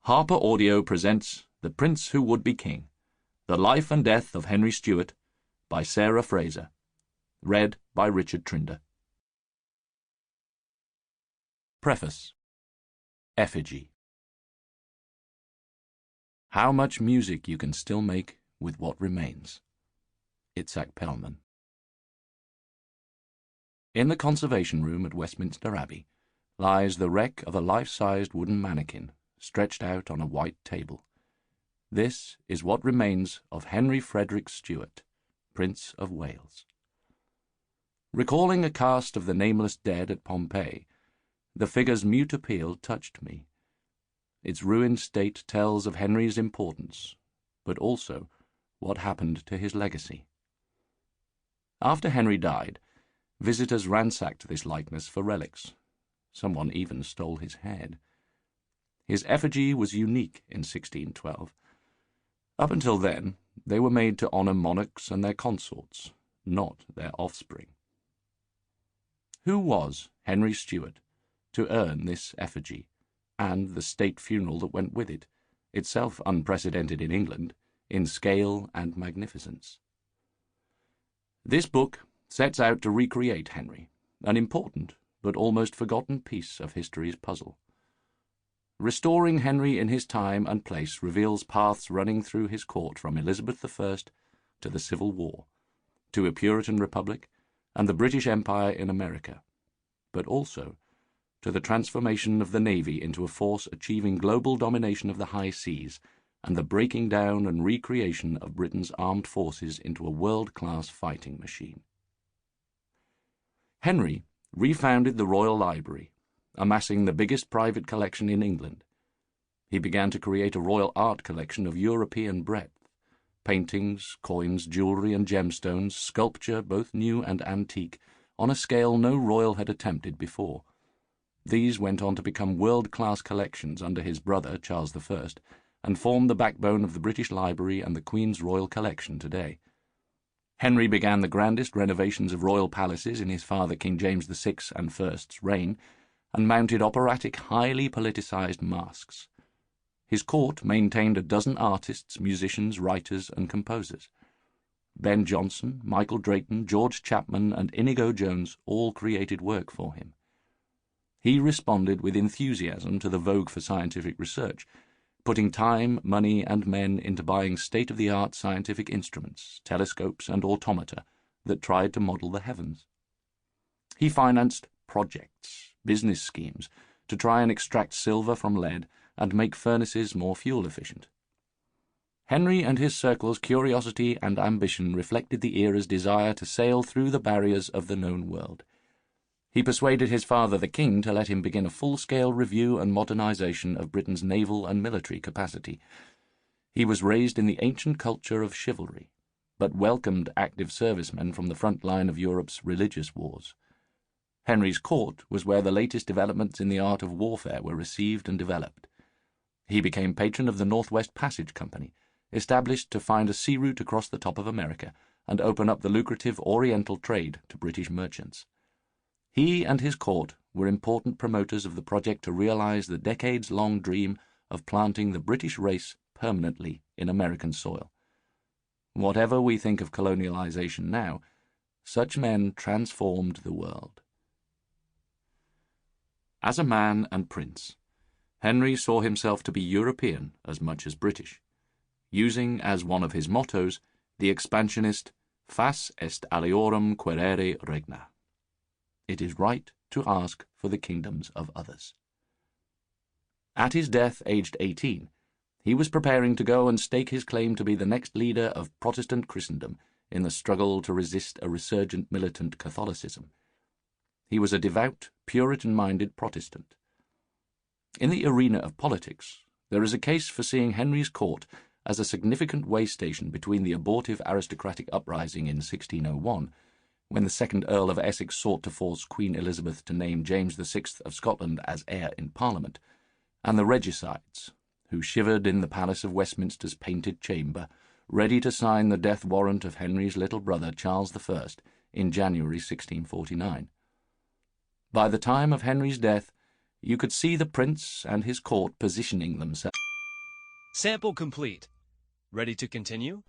Harper Audio presents The Prince Who Would Be King, The Life and Death of Henry Stuart, by Sarah Fraser. Read by Richard Trinder. Preface. Effigy. How much music you can still make with what remains. Itzhak Perlman. In the conservation room at Westminster Abbey lies the wreck of a life-sized wooden mannequin stretched out on a white table. This is what remains of Henry Frederick Stuart, Prince of Wales. Recalling a cast of the nameless dead at Pompeii, the figure's mute appeal touched me. Its ruined state tells of Henry's importance, but also what happened to his legacy. After Henry died, visitors ransacked this likeness for relics. Someone even stole his head. His effigy was unique in 1612. Up until then, they were made to honour monarchs and their consorts, not their offspring. Who was Henry Stuart to earn this effigy, and the state funeral that went with it, itself unprecedented in England, in scale and magnificence? This book sets out to recreate Henry, an important but almost forgotten piece of history's puzzle. Restoring Henry in his time and place reveals paths running through his court from Elizabeth I to the Civil War, to a Puritan Republic and the British Empire in America, but also to the transformation of the Navy into a force achieving global domination of the high seas and the breaking down and recreation of Britain's armed forces into a world-class fighting machine. Henry refounded the Royal Library, amassing the biggest private collection in England. He began to create a royal art collection of European breadth: paintings, coins, jewellery and gemstones, sculpture, both new and antique, on a scale no royal had attempted before. These went on to become world-class collections under his brother, Charles I, and formed the backbone of the British Library and the Queen's Royal Collection today. Henry began the grandest renovations of royal palaces in his father King James VI and I's reign, and mounted operatic, highly politicised masques. His court maintained a dozen artists, musicians, writers and composers. Ben Jonson, Michael Drayton, George Chapman and Inigo Jones all created work for him. He responded with enthusiasm to the vogue for scientific research, putting time, money and men into buying state-of-the-art scientific instruments, telescopes and automata that tried to model the heavens. He financed projects, business schemes, to try and extract silver from lead and make furnaces more fuel-efficient. Henry and his circle's curiosity and ambition reflected the era's desire to sail through the barriers of the known world. He persuaded his father the king to let him begin a full-scale review and modernisation of Britain's naval and military capacity. He was raised in the ancient culture of chivalry, but welcomed active servicemen from the front line of Europe's religious wars. Henry's court was where the latest developments in the art of warfare were received and developed. He became patron of the Northwest Passage Company, established to find a sea route across the top of America and open up the lucrative Oriental trade to British merchants. He and his court were important promoters of the project to realize the decades-long dream of planting the British race permanently in American soil. Whatever we think of colonialization now, such men transformed the world. As a man and prince, Henry saw himself to be European as much as British, using as one of his mottos the expansionist "Fas est aliorum quaerere regna." It is right to ask for the kingdoms of others. At his death, aged 18, he was preparing to go and stake his claim to be the next leader of Protestant Christendom in the struggle to resist a resurgent militant Catholicism. He was a devout, Puritan-minded Protestant. In the arena of politics, there is a case for seeing Henry's court as a significant way station between the abortive aristocratic uprising in 1601, when the second Earl of Essex sought to force Queen Elizabeth to name James VI of Scotland as heir in Parliament, and the regicides, who shivered in the Palace of Westminster's painted chamber, ready to sign the death warrant of Henry's little brother Charles I in January 1649. By the time of Henry's death, you could see the prince and his court positioning themselves Sample complete. Ready to continue?